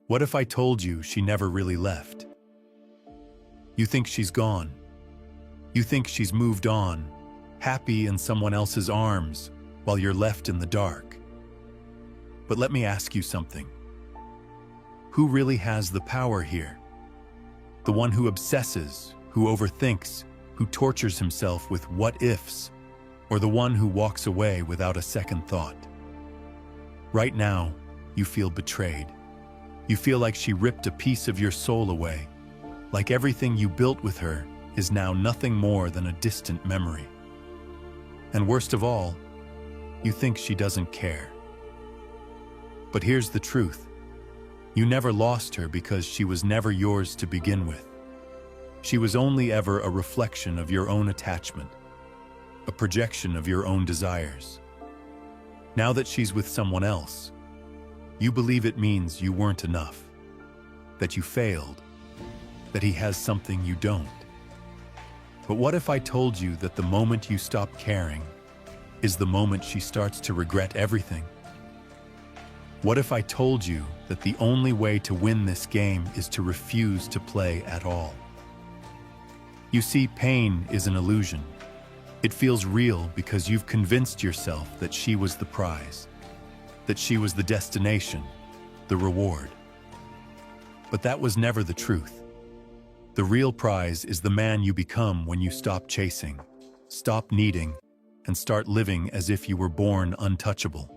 What if I told you she never really left? You think she's gone. You think she's moved on, happy in someone else's arms, while you're left in the dark. But let me ask you something. Who really has the power here? The one who obsesses, who overthinks, who tortures himself with what-ifs, or the one who walks away without a second thought? Right now, you feel betrayed. You feel like she ripped a piece of your soul away, like everything you built with her is now nothing more than a distant memory. And worst of all, you think she doesn't care. But here's the truth. You never lost her because she was never yours to begin with. She was only ever a reflection of your own attachment, a projection of your own desires. Now that she's with someone else, you believe it means you weren't enough, that you failed, that he has something you don't. But what if I told you that the moment you stop caring is the moment she starts to regret everything? What if I told you that the only way to win this game is to refuse to play at all? You see, pain is an illusion. It feels real because you've convinced yourself that she was the prize, that she was the destination, the reward. But that was never the truth. The real prize is the man you become when you stop chasing, stop needing, and start living as if you were born untouchable.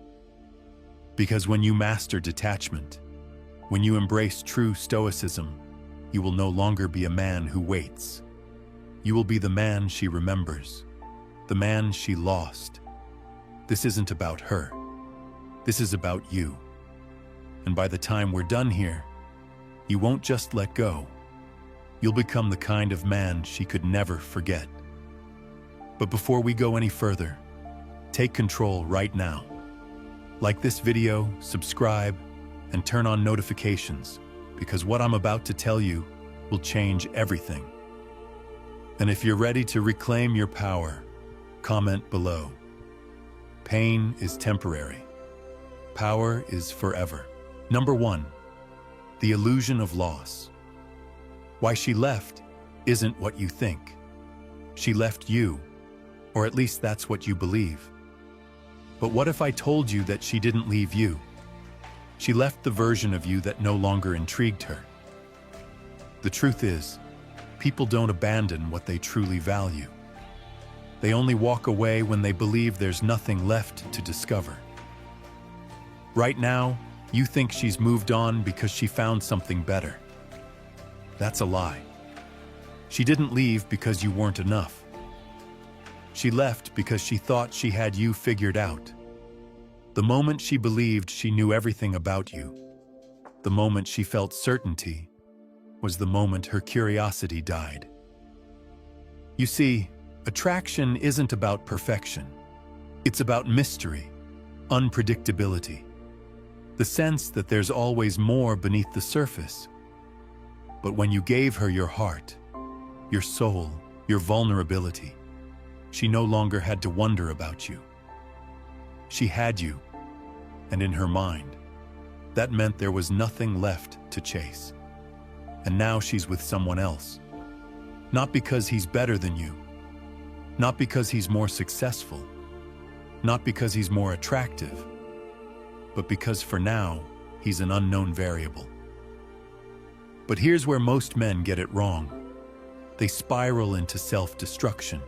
Because when you master detachment, when you embrace true Stoicism, you will no longer be a man who waits. You will be the man she remembers, the man she lost. This isn't about her. This is about you. And by the time we're done here, you won't just let go. You'll become the kind of man she could never forget. But before we go any further, take control right now. Like this video, subscribe, and turn on notifications, because what I'm about to tell you will change everything. And if you're ready to reclaim your power, comment below. Pain is temporary. Power is forever. Number 1, the illusion of loss. Why she left isn't what you think. She left you, or at least that's what you believe. But what if I told you that she didn't leave you? She left the version of you that no longer intrigued her. The truth is, people don't abandon what they truly value. They only walk away when they believe there's nothing left to discover. Right now, you think she's moved on because she found something better. That's a lie. She didn't leave because you weren't enough. She left because she thought she had you figured out. The moment she believed she knew everything about you, the moment she felt certainty, was the moment her curiosity died. You see, attraction isn't about perfection. It's about mystery, unpredictability, the sense that there's always more beneath the surface. But when you gave her your heart, your soul, your vulnerability, she no longer had to wonder about you. She had you, and in her mind, that meant there was nothing left to chase. And now she's with someone else. Not because he's better than you, not because he's more successful, not because he's more attractive, but because for now, he's an unknown variable. But here's where most men get it wrong. They spiral into self-destruction.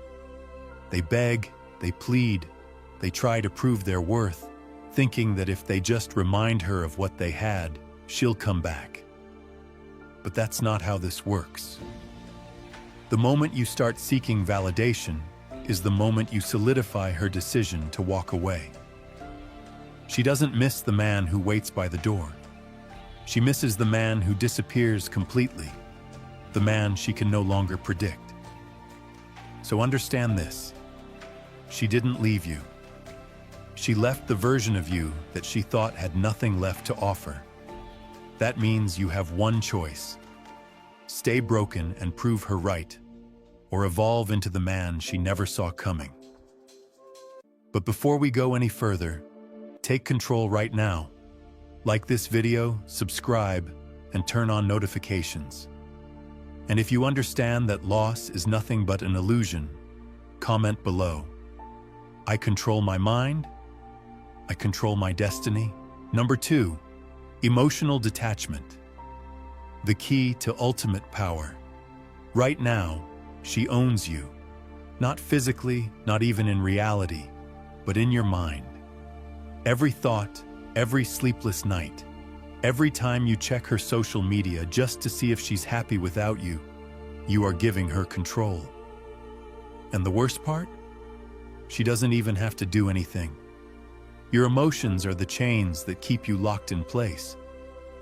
They beg, they plead, they try to prove their worth, thinking that if they just remind her of what they had, she'll come back. But that's not how this works. The moment you start seeking validation is the moment you solidify her decision to walk away. She doesn't miss the man who waits by the door. She misses the man who disappears completely, the man she can no longer predict. So understand this. She didn't leave you. She left the version of you that she thought had nothing left to offer. That means you have one choice. Stay broken and prove her right, or evolve into the man she never saw coming. But before we go any further, take control right now. Like this video, subscribe, and turn on notifications. And if you understand that loss is nothing but an illusion, comment below. I control my mind. I control my destiny. Number 2, emotional detachment. The key to ultimate power. Right now, she owns you. Not physically, not even in reality, but in your mind. Every thought, every sleepless night, every time you check her social media just to see if she's happy without you, you are giving her control. And the worst part? She doesn't even have to do anything. Your emotions are the chains that keep you locked in place,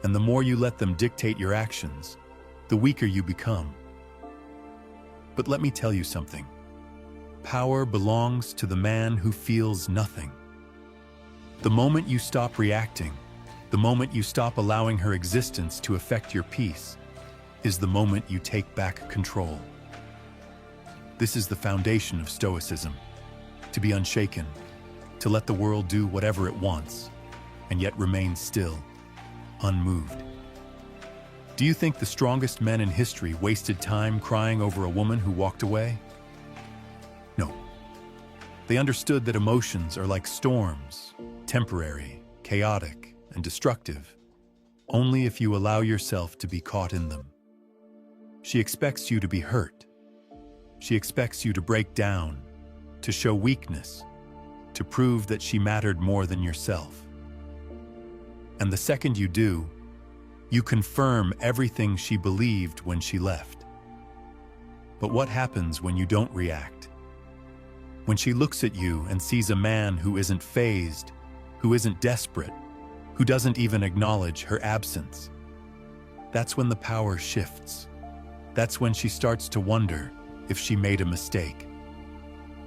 and the more you let them dictate your actions, the weaker you become. But let me tell you something. Power belongs to the man who feels nothing. The moment you stop reacting, the moment you stop allowing her existence to affect your peace, is the moment you take back control. This is the foundation of Stoicism: to be unshaken, to let the world do whatever it wants, and yet remain still, unmoved. Do you think the strongest men in history wasted time crying over a woman who walked away? No. They understood that emotions are like storms, temporary, chaotic, and destructive, only if you allow yourself to be caught in them. She expects you to be hurt. She expects you to break down, to show weakness, to prove that she mattered more than yourself. And the second you do, you confirm everything she believed when she left. But what happens when you don't react? When she looks at you and sees a man who isn't fazed, who isn't desperate, who doesn't even acknowledge her absence? That's when the power shifts. That's when she starts to wonder if she made a mistake.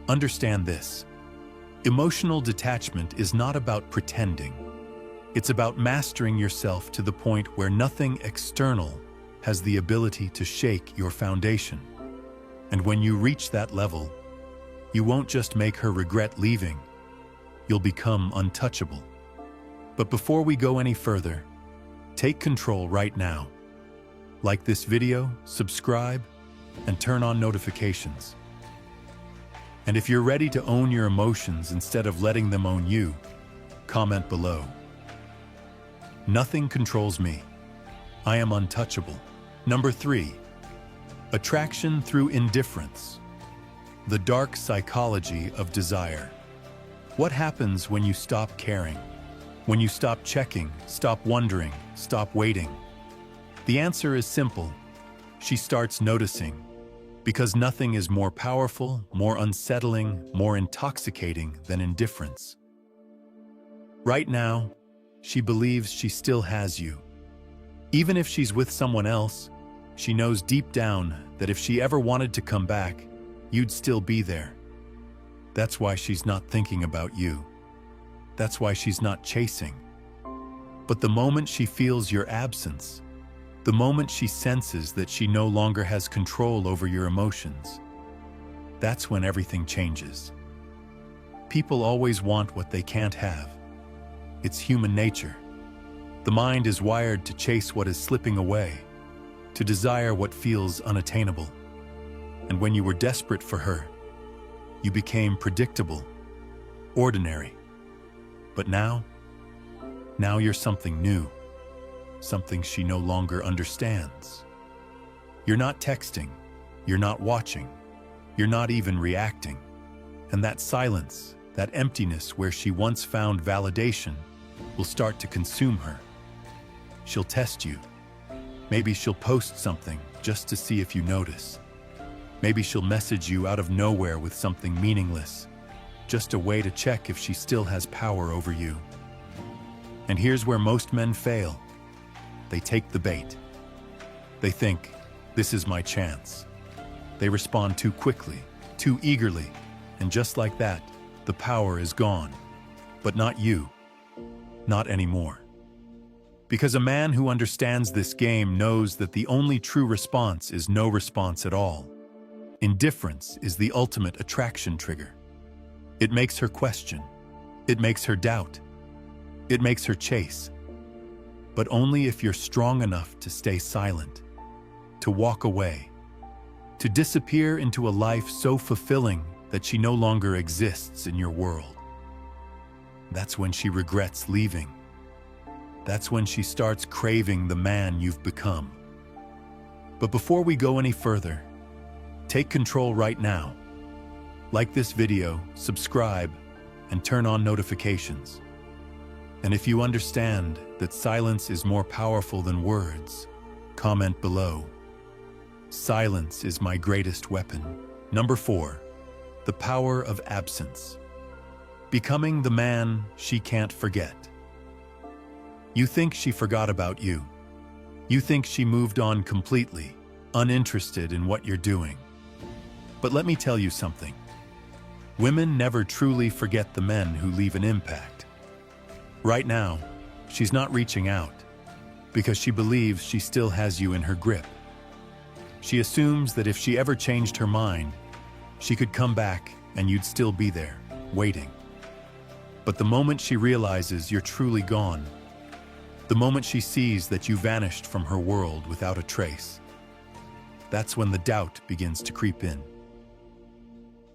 Understand this. Emotional detachment is not about pretending. It's about mastering yourself to the point where nothing external has the ability to shake your foundation. And when you reach that level, you won't just make her regret leaving, you'll become untouchable. But before we go any further, take control right now. Like this video, subscribe, and turn on notifications. And if you're ready to own your emotions instead of letting them own you, comment below. Nothing controls me. I am untouchable. Number 3, attraction through indifference. The dark psychology of desire. What happens when you stop caring? When you stop checking, stop wondering, stop waiting? The answer is simple. She starts noticing. Because nothing is more powerful, more unsettling, more intoxicating than indifference. Right now, she believes she still has you. Even if she's with someone else, she knows deep down that if she ever wanted to come back, you'd still be there. That's why she's not thinking about you. That's why she's not chasing. But the moment she feels your absence, the moment she senses that she no longer has control over your emotions, that's when everything changes. People always want what they can't have. It's human nature. The mind is wired to chase what is slipping away, to desire what feels unattainable. And when you were desperate for her, you became predictable, ordinary. But now you're something new. Something she no longer understands. You're not texting, you're not watching, you're not even reacting. And that silence, that emptiness where she once found validation, will start to consume her. She'll test you. Maybe she'll post something just to see if you notice. Maybe she'll message you out of nowhere with something meaningless, just a way to check if she still has power over you. And here's where most men fail. They take the bait. They think, this is my chance. They respond too quickly, too eagerly, and just like that, the power is gone. But not you. Not anymore. Because a man who understands this game knows that the only true response is no response at all. Indifference is the ultimate attraction trigger. It makes her question. It makes her doubt. It makes her chase. but only if you're strong enough to stay silent, to walk away, to disappear into a life so fulfilling that she no longer exists in your world. That's when she regrets leaving. That's when she starts craving the man you've become. But before we go any further, take control right now. Like this video, subscribe, and turn on notifications. And if you understand that silence is more powerful than words, comment below. Silence is my greatest weapon. Number 4, the power of absence. Becoming the man she can't forget. You think she forgot about you. You think she moved on completely, uninterested in what you're doing. But let me tell you something. Women never truly forget the men who leave an impact. Right now, she's not reaching out because she believes she still has you in her grip. She assumes that if she ever changed her mind, she could come back and you'd still be there, waiting. But the moment she realizes you're truly gone, the moment she sees that you vanished from her world without a trace, that's when the doubt begins to creep in.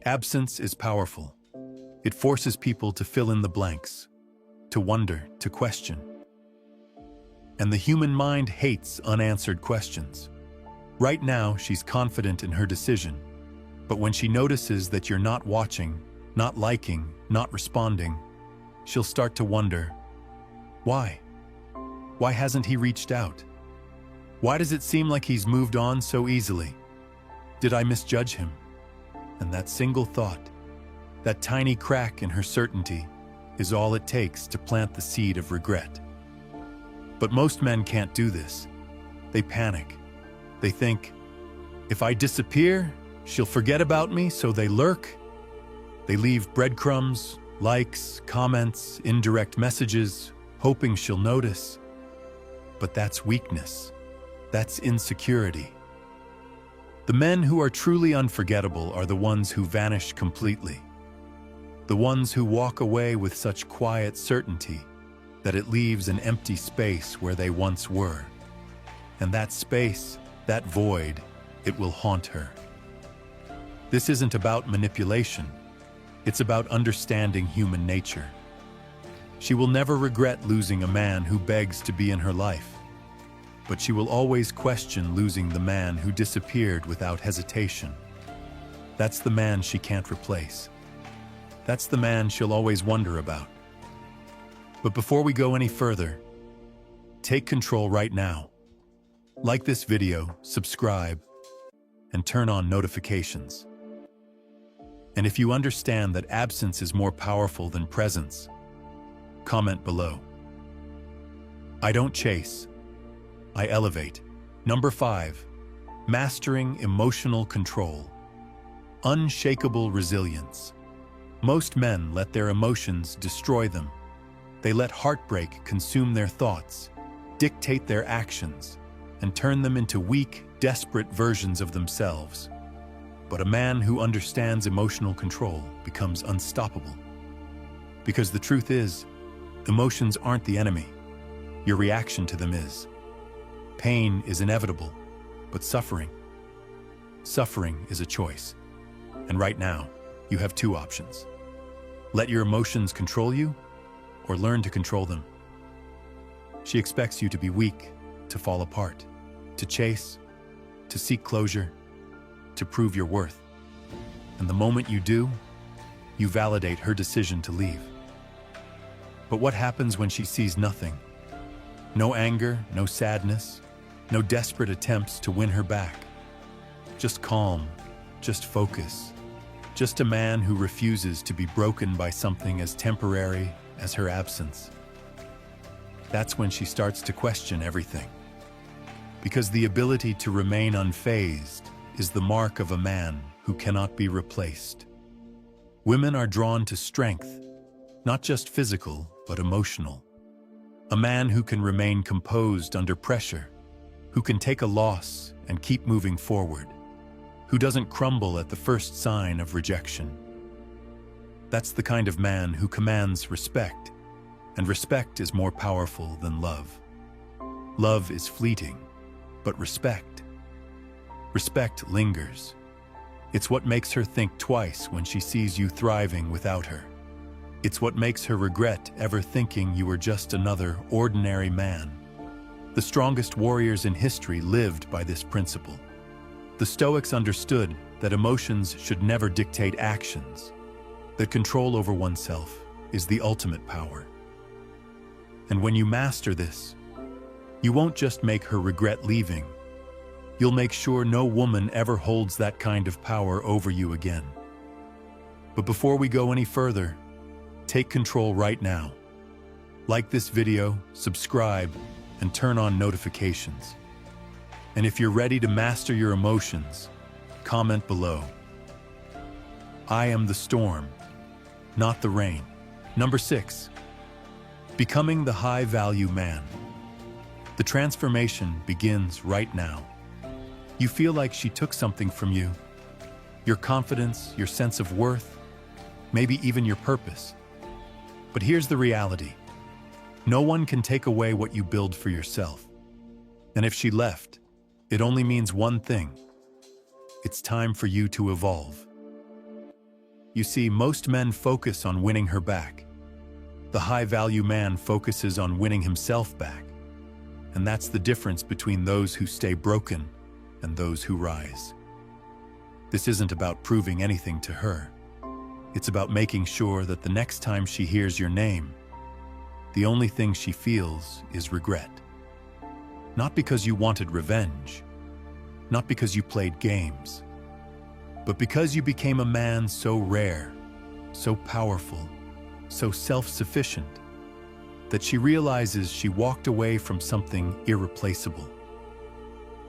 Absence is powerful. It forces people to fill in the blanks, to wonder, to question. And the human mind hates unanswered questions. Right now, she's confident in her decision, but when she notices that you're not watching, not liking, not responding, she'll start to wonder, why? Why hasn't he reached out? Why does it seem like he's moved on so easily? Did I misjudge him? And that single thought, that tiny crack in her certainty, is all it takes to plant the seed of regret. But most men can't do this. They panic. They think, if I disappear, she'll forget about me, so they lurk. They leave breadcrumbs, likes, comments, indirect messages, hoping she'll notice. But that's weakness. That's insecurity. The men who are truly unforgettable are the ones who vanish completely. The ones who walk away with such quiet certainty that it leaves an empty space where they once were. And that space, that void, it will haunt her. This isn't about manipulation. It's about understanding human nature. She will never regret losing a man who begs to be in her life, but she will always question losing the man who disappeared without hesitation. That's the man she can't replace. That's the man she'll always wonder about. But before we go any further, take control right now. Like this video, subscribe, and turn on notifications. And if you understand that absence is more powerful than presence, comment below. I don't chase, I elevate. Number 5, mastering emotional control. Unshakable resilience. Most men let their emotions destroy them. They let heartbreak consume their thoughts, dictate their actions, and turn them into weak, desperate versions of themselves. But a man who understands emotional control becomes unstoppable. Because the truth is, emotions aren't the enemy. Your reaction to them is. Pain is inevitable, but suffering is a choice. And right now, you have 2 options. Let your emotions control you, or learn to control them. She expects you to be weak, to fall apart, to chase, to seek closure, to prove your worth. And the moment you do, you validate her decision to leave. But what happens when she sees nothing? No anger, no sadness, no desperate attempts to win her back. Just calm, just focus, just a man who refuses to be broken by something as temporary as her absence. That's when she starts to question everything. Because the ability to remain unfazed is the mark of a man who cannot be replaced. Women are drawn to strength, not just physical, but emotional. A man who can remain composed under pressure, who can take a loss and keep moving forward, who doesn't crumble at the first sign of rejection. That's the kind of man who commands respect, and respect is more powerful than love. Love is fleeting, but respect lingers. It's what makes her think twice when she sees you thriving without her. It's what makes her regret ever thinking you were just another ordinary man. The strongest warriors in history lived by this principle. The Stoics understood that emotions should never dictate actions, that control over oneself is the ultimate power. And when you master this, you won't just make her regret leaving, you'll make sure no woman ever holds that kind of power over you again. But before we go any further, take control right now. Like this video, subscribe, and turn on notifications. And if you're ready to master your emotions, comment below. I am the storm, not the rain. Number 6. Becoming the high-value man. The transformation begins right now. You feel like she took something from you. Your confidence, your sense of worth, maybe even your purpose. But here's the reality. No one can take away what you build for yourself. And if she left, it only means one thing. It's time for you to evolve. You see, most men focus on winning her back. The high-value man focuses on winning himself back. And that's the difference between those who stay broken and those who rise. This isn't about proving anything to her. It's about making sure that the next time she hears your name, the only thing she feels is regret. Not because you wanted revenge, not because you played games, but because you became a man so rare, so powerful, so self-sufficient, that she realizes she walked away from something irreplaceable.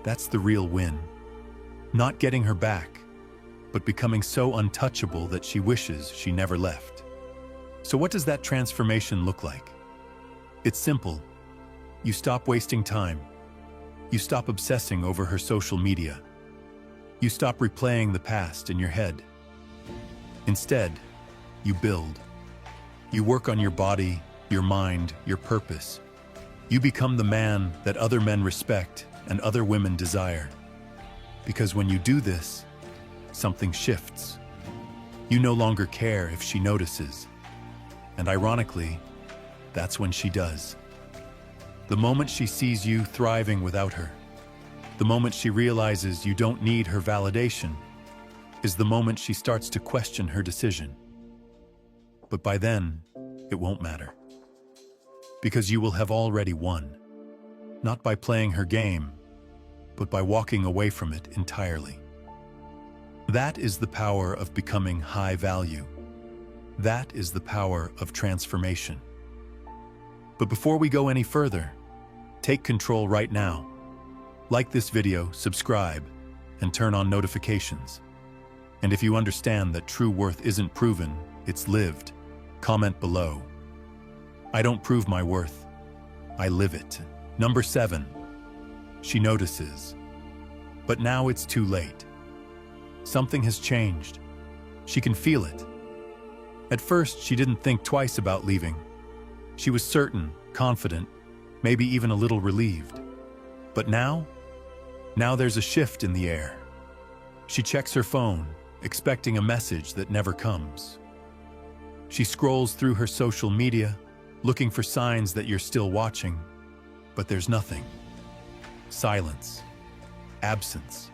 That's the real win. Not getting her back, but becoming so untouchable that she wishes she never left. So what does that transformation look like? It's simple. You stop wasting time. You stop obsessing over her social media. You stop replaying the past in your head. Instead, you build. You work on your body, your mind, your purpose. You become the man that other men respect and other women desire. Because when you do this, something shifts. You no longer care if she notices. And ironically, that's when she does. The moment she sees you thriving without her, the moment she realizes you don't need her validation, is the moment she starts to question her decision. But by then, it won't matter. Because you will have already won. Not by playing her game, but by walking away from it entirely. That is the power of becoming high value. That is the power of transformation. But before we go any further, take control right now. Like this video, subscribe, and turn on notifications. And if you understand that true worth isn't proven, it's lived, comment below. I don't prove my worth, I live it. Number 7. She notices. But now it's too late. Something has changed. She can feel it. At first, she didn't think twice about leaving. She was certain, confident, maybe even a little relieved. But now there's a shift in the air. She checks her phone, expecting a message that never comes. She scrolls through her social media, looking for signs that you're still watching, but there's nothing. Silence, absence,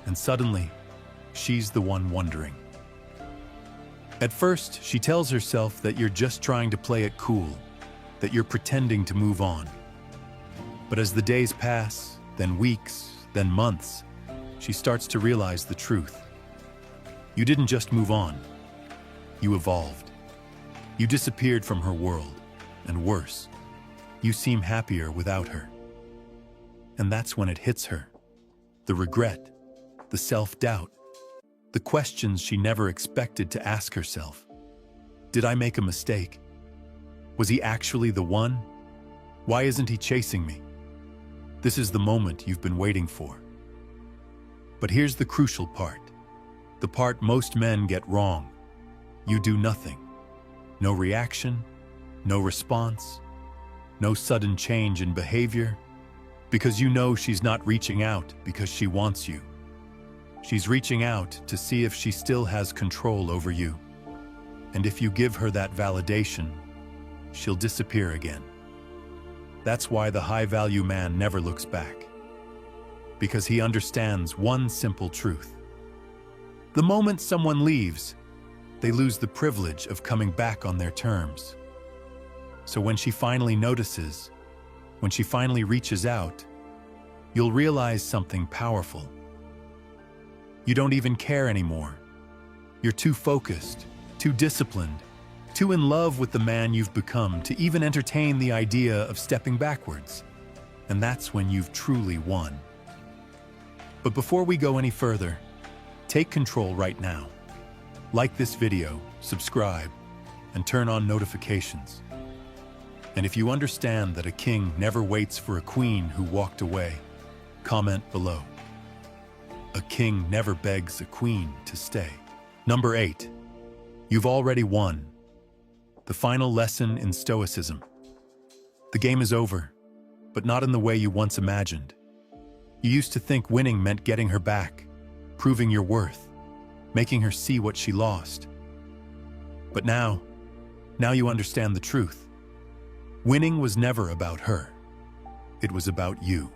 and suddenly, she's the one wondering. At first, she tells herself that you're just trying to play it cool, that you're pretending to move on. But as the days pass, then weeks, then months, she starts to realize the truth. You didn't just move on, you evolved. You disappeared from her world, and worse, you seem happier without her. And that's when it hits her. The regret, the self-doubt, the questions she never expected to ask herself. Did I make a mistake? Was he actually the one? Why isn't he chasing me? This is the moment you've been waiting for. But here's the crucial part. The part most men get wrong. You do nothing. No reaction, no response, no sudden change in behavior, Because you know she's not reaching out because she wants you. She's reaching out to see if she still has control over you. And if you give her that validation, she'll disappear again. That's why the high-value man never looks back. Because he understands one simple truth. The moment someone leaves, they lose the privilege of coming back on their terms. So when she finally notices, when she finally reaches out, you'll realize something powerful. You don't even care anymore. You're too focused, too disciplined, too in love with the man you've become to even entertain the idea of stepping backwards. And that's when you've truly won. But before we go any further, take control right now. Like this video, subscribe, and turn on notifications. And if you understand that a king never waits for a queen who walked away, comment below. A king never begs a queen to stay. Number 8. You've already won. The final lesson in Stoicism. The game is over, but not in the way you once imagined. You used to think winning meant getting her back, proving your worth, making her see what she lost. But now you understand the truth. Winning was never about her. It was about you.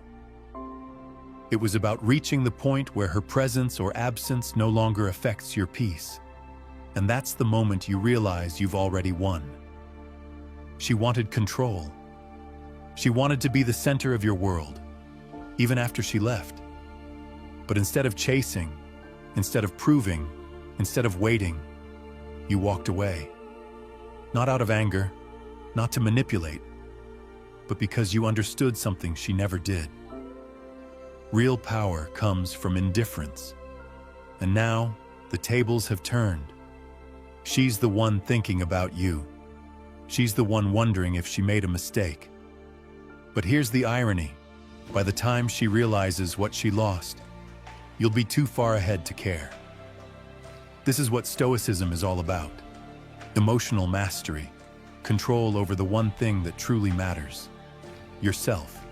It was about reaching the point where her presence or absence no longer affects your peace. And that's the moment you realize you've already won. She wanted control. She wanted to be the center of your world, even after she left. But instead of chasing, instead of proving, instead of waiting, you walked away. Not out of anger, not to manipulate, but because you understood something she never did. Real power comes from indifference. And now, the tables have turned. She's the one thinking about you. She's the one wondering if she made a mistake. But here's the irony. By the time she realizes what she lost, you'll be too far ahead to care. This is what Stoicism is all about. Emotional mastery, control over the one thing that truly matters, yourself.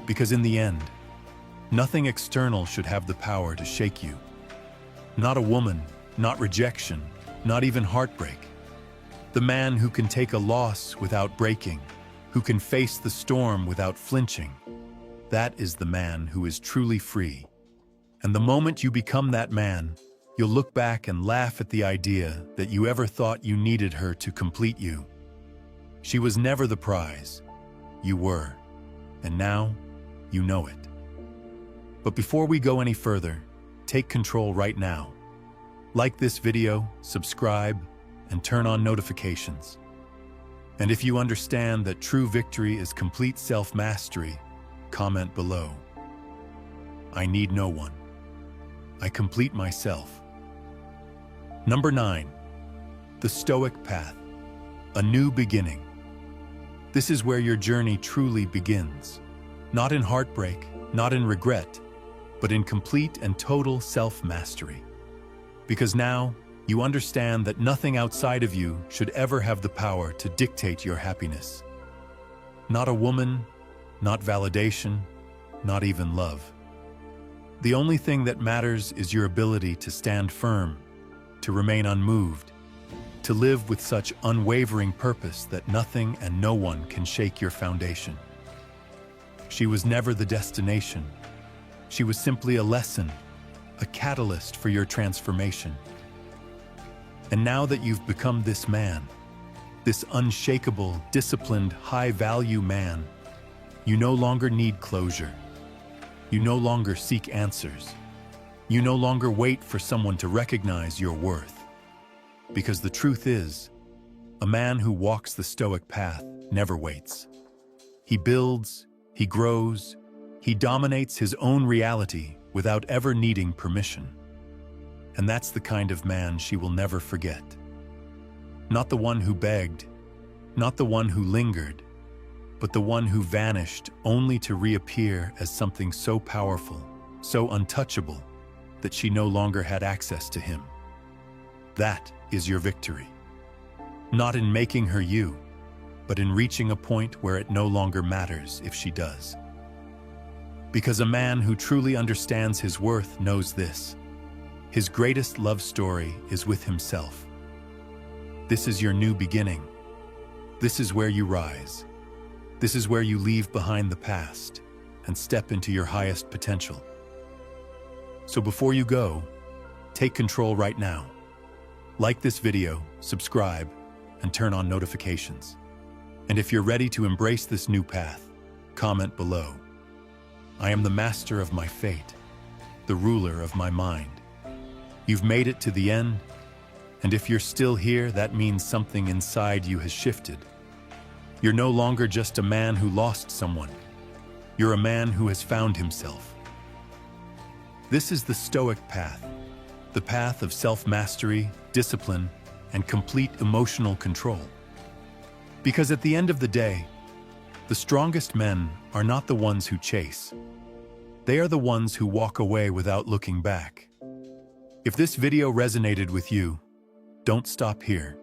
Because in the end, nothing external should have the power to shake you. Not a woman, not rejection, not even heartbreak. The man who can take a loss without breaking, who can face the storm without flinching, that is the man who is truly free. And the moment you become that man, you'll look back and laugh at the idea that you ever thought you needed her to complete you. She was never the prize. You were. And now, you know it. But before we go any further, take control right now. Like this video, subscribe, and turn on notifications. And if you understand that true victory is complete self-mastery, comment below. I need no one. I complete myself. Number 9. The Stoic Path. A new beginning. This is where your journey truly begins. Not in heartbreak, not in regret, but in complete and total self-mastery. Because now, you understand that nothing outside of you should ever have the power to dictate your happiness. Not a woman, not validation, not even love. The only thing that matters is your ability to stand firm, to remain unmoved, to live with such unwavering purpose that nothing and no one can shake your foundation. She was never the destination. She was simply a lesson, a catalyst for your transformation. And now that you've become this man, this unshakable, disciplined, high-value man, you no longer need closure. You no longer seek answers. You no longer wait for someone to recognize your worth. Because the truth is, a man who walks the Stoic path never waits. He builds, he grows, he dominates his own reality without ever needing permission. And that's the kind of man she will never forget. Not the one who begged, not the one who lingered, but the one who vanished only to reappear as something so powerful, so untouchable, that she no longer had access to him. That is your victory. Not in making her you, but in reaching a point where it no longer matters if she does. Because a man who truly understands his worth knows this. His greatest love story is with himself. This is your new beginning. This is where you rise. This is where you leave behind the past and step into your highest potential. So before you go, take control right now. Like this video, subscribe, and turn on notifications. And if you're ready to embrace this new path, comment below. I am the master of my fate, the ruler of my mind. You've made it to the end, and if you're still here, that means something inside you has shifted. You're no longer just a man who lost someone. You're a man who has found himself. This is the Stoic path, the path of self-mastery, discipline, and complete emotional control. Because at the end of the day, the strongest men are not the ones who chase. They are the ones who walk away without looking back. If this video resonated with you, don't stop here.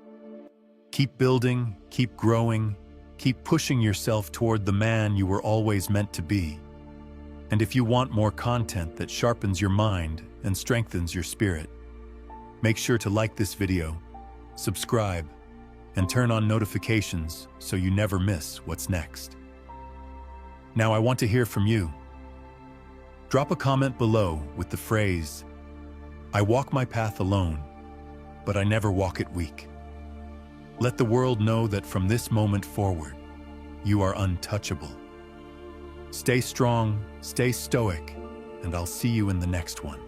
Keep building, keep growing, keep pushing yourself toward the man you were always meant to be. And if you want more content that sharpens your mind and strengthens your spirit, make sure to like this video, subscribe, and turn on notifications so you never miss what's next. Now I want to hear from you. Drop a comment below with the phrase, "I walk my path alone, but I never walk it weak." Let the world know that from this moment forward, you are untouchable. Stay strong, stay stoic, and I'll see you in the next one.